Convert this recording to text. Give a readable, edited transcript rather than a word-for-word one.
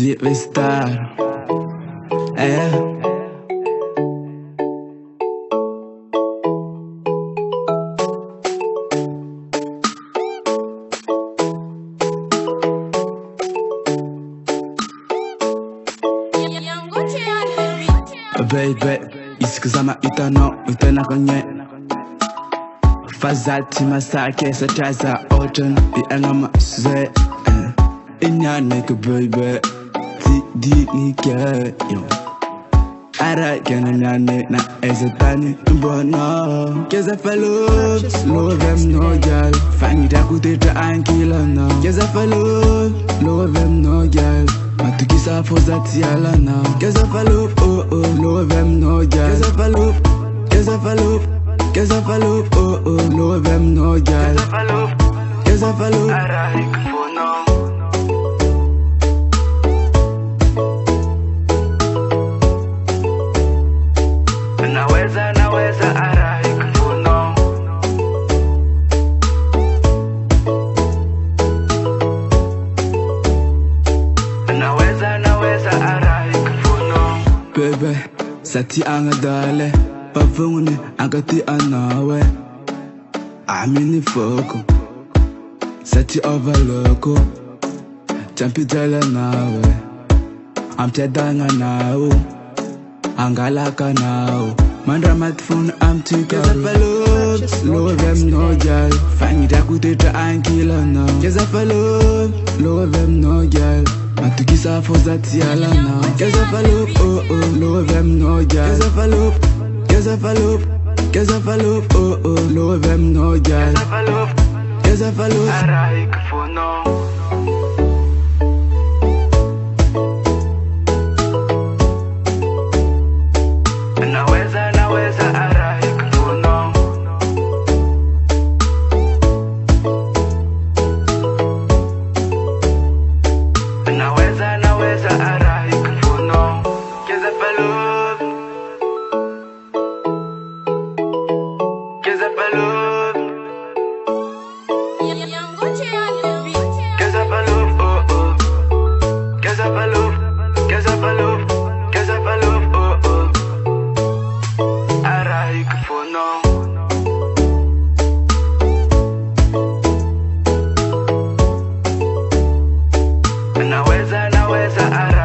estar. Baby, isikizama itana kwenye fazati masake sataza ocean iangama se inyane ke baby di nike yo ara kena nyane na ezetani mbono keza falo love them no girl fangi takuteta ankila na keza falo love them no girl matukisa fozati ala na keza falo love them no girl keza falo love them no girl keza falo ara ikfono naweza ara ikfono naweza ara ikfono bebe sati angadale pavunguni agati anawe amini foko sati overloko champitela nawe amtedanga nawe angalaka nawe mandra matfun amtika love them no girl fangi takuteta ankila na keza falo love them no girl matukisa fozati ala na keza falo love them no girl keza falo love them no girl keza falo ara ikfono naweza ara ikfono naweza ara ikfono keza falo keza falo ara ikfono naweza ara